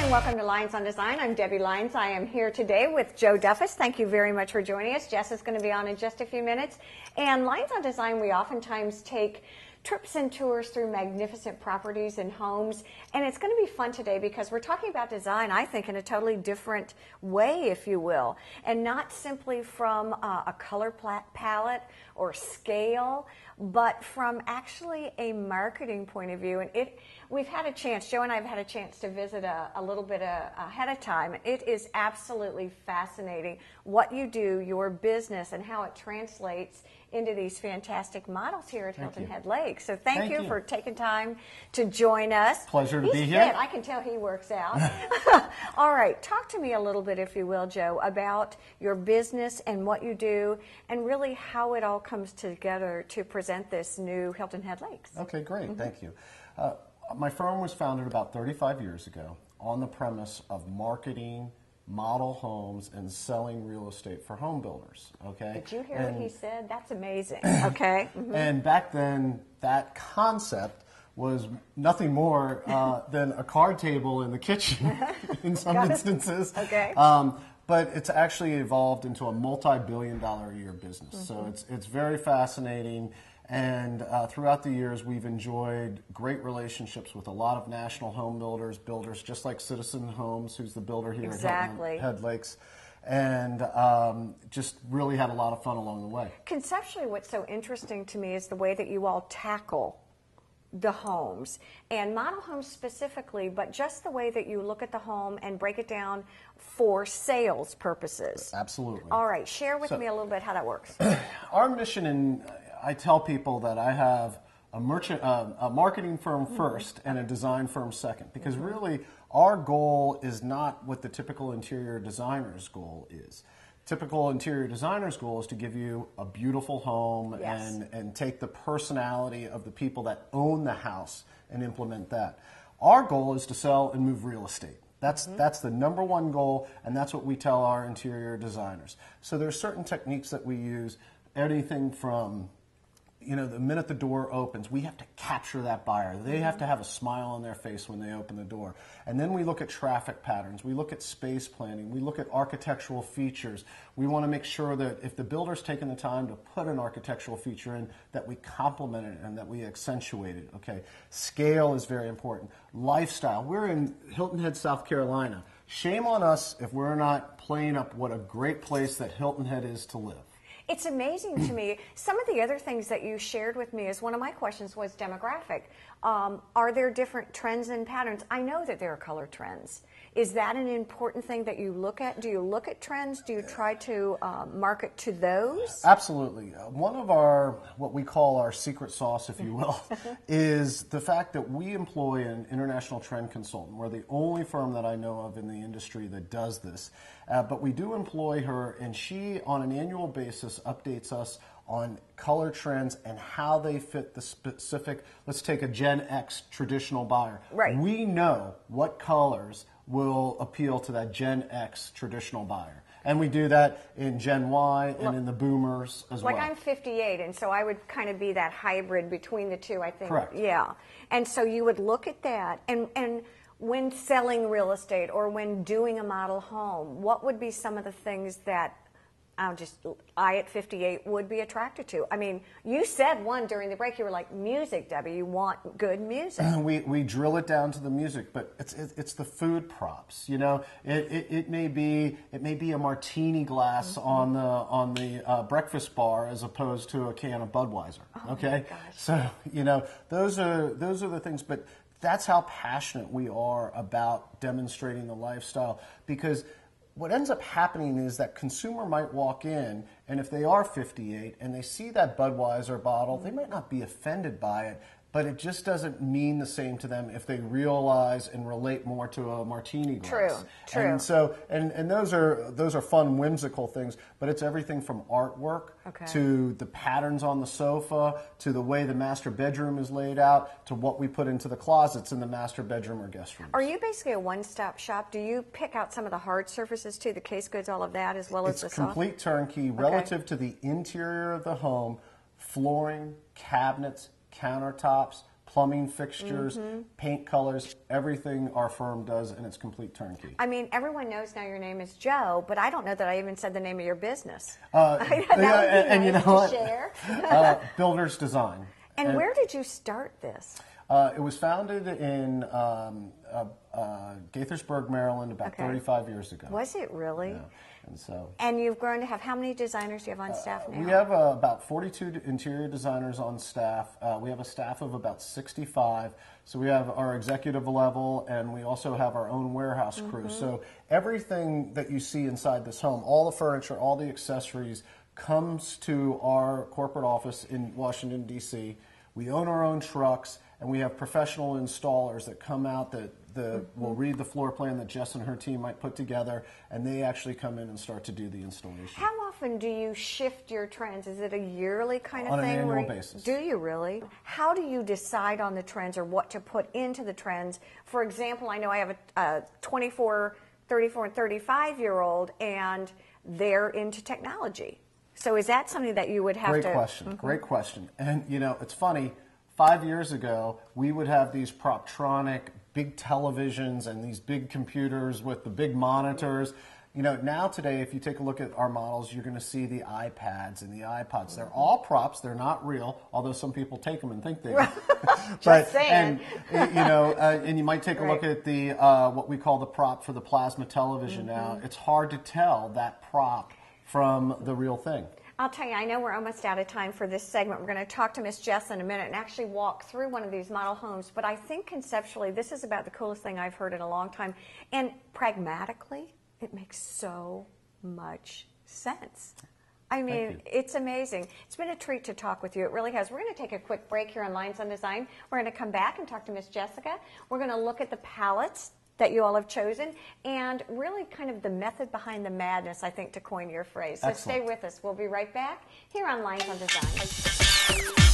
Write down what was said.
Welcome to Lynes on Design. I'm Debbie Lynes. I am here today with Joe Duffus. Thank you very much for joining us. Jess is going to be on in just a few minutes. And Lynes on Design, we oftentimes take trips and tours through magnificent properties and homes. And it's going to be fun today because we're talking about design, I think, in a totally different way, if you will. And not simply from a color palette or scale, but from actually a marketing point of view. And we've had a chance, Joe and I have had a chance to visit a little bit ahead of time. It is absolutely fascinating what you do, your business, and how it translates into these fantastic models here at Hilton Head Lake. So thank you for taking time to join us. Pleasure to be here. Fit. I can tell he works out. All right, talk to me a little bit, if you will, Joe, about your business and what you do and really how it all comes together to present this new Hilton Head Lakes. Okay, great. Thank you. My firm was founded about 35 years ago on the premise of marketing model homes and selling real estate for home builders. Okay. Did you hear what he said? That's amazing. Okay. And back then, that concept was nothing more than a card table in the kitchen in some instances. Okay. But it's actually evolved into a multi-billion-dollar-a-year business. So it's very fascinating. And throughout the years, we've enjoyed great relationships with a lot of national home builders, just like Citizen Homes, who's the builder here at Hilton Head Lakes, and just really had a lot of fun along the way. Conceptually, what's so interesting to me is the way that you all tackle the homes, and model homes specifically, but just the way that you look at the home and break it down for sales purposes. Absolutely. All right, share with me a little bit how that works. Our mission, and I tell people that I have a marketing firm first and a design firm second, because really our goal is not what the typical interior designer's goal is. Typical interior designer's goal is to give you a beautiful home and take the personality of the people that own the house and implement that. Our goal is to sell and move real estate. That's the number one goal, and that's what we tell our interior designers. So there's certain techniques that we use, anything from, you know, the minute the door opens, we have to capture that buyer. They have to have a smile on their face when they open the door. And then we look at traffic patterns. We look at space planning. We look at architectural features. We want to make sure that if the builder's taken the time to put an architectural feature in, that we complement it and that we accentuate it. Okay. Scale is very important. Lifestyle. We're in Hilton Head, South Carolina. Shame on us if we're not playing up what a great place that Hilton Head is to live. It's amazing to me. Some of the other things that you shared with me is one of my questions was demographic. Are there different trends and patterns? I know that there are color trends. Is that an important thing that you look at? Do you look at trends? Do you try to market to those? Absolutely. One of our, what we call our secret sauce, if you will, is the fact that we employ an international trend consultant. We're the only firm that I know of in the industry that does this. But we do employ her, and she, on an annual basis, updates us on color trends and how they fit the specific, let's take a Gen X traditional buyer. Right. We know what colors will appeal to that Gen X traditional buyer. And we do that in Gen Y and in the boomers as well. Like I'm 58, and so I would kind of be that hybrid between the two, I think. Correct. Yeah. And so you would look at that, and when selling real estate or when doing a model home, what would be some of the things that I at 58 would be attracted to? I mean, you said one during the break, you were like, music, Debbie, you want good music. We drill it down to the music, but it's the food props. You know, it may be a martini glass on the breakfast bar as opposed to a can of Budweiser. Oh okay, my gosh. So you know those are the things, but that's how passionate we are about demonstrating the lifestyle, because what ends up happening is that consumer might walk in, and if they are 58 and they see that Budweiser bottle, they might not be offended by it. but it just doesn't mean the same to them if they realize and relate more to a martini glass. True. And so, and those are fun, whimsical things, but it's everything from artwork to the patterns on the sofa, to the way the master bedroom is laid out, to what we put into the closets in the master bedroom or guest room. Are you basically a one-stop shop? Do you pick out some of the hard surfaces too, the case goods, all of that, as well as the soft? It's complete turnkey relative to the interior of the home, flooring, cabinets, countertops, plumbing fixtures, paint colors, everything our firm does, and it's complete turnkey. I mean, everyone knows now your name is Joe, but I don't know that I even said the name of your business. And you know what? Share. Builder's Design. And where did you start this? It was founded in Gaithersburg, Maryland, about 35 years ago. Was it really? Yeah. And so. And you've grown to have how many designers do you have on staff now? We have about 42 interior designers on staff. We have a staff of about 65. So we have our executive level, and we also have our own warehouse crew. So everything that you see inside this home, all the furniture, all the accessories, comes to our corporate office in Washington, D.C. We own our own trucks, and we have professional installers that come out that will read the floor plan that Jess and her team might put together, and they actually come in and start to do the installation. How often do you shift your trends? Is it a yearly kind of thing? On an annual basis. Do you really? How do you decide on the trends or what to put into the trends? For example, I know I have a 24, 34, and 35-year-old, and they're into technology. So is that something that you would have to... Great question. Great question. And, you know, it's funny. 5 years ago, we would have these Proptronic big televisions and these big computers with the big monitors. You know, now today, if you take a look at our models, you're going to see the iPads and the iPods. They're all props. They're not real, although some people take them and think they are. Just saying. And, you know, and you might take a look at the what we call the prop for the plasma television now. It's hard to tell that prop from the real thing. I'll tell you, I know we're almost out of time for this segment. We're going to talk to Miss Jess in a minute and actually walk through one of these model homes. But I think conceptually, this is about the coolest thing I've heard in a long time. And pragmatically, it makes so much sense. I mean, it's amazing. It's been a treat to talk with you. It really has. We're going to take a quick break here on Lynes on Design. We're going to come back and talk to Miss Jessica. We're going to look at the palettes that you all have chosen, and really kind of the method behind the madness, I think, to coin your phrase. So stay with us. We'll be right back here on Lynes on Design.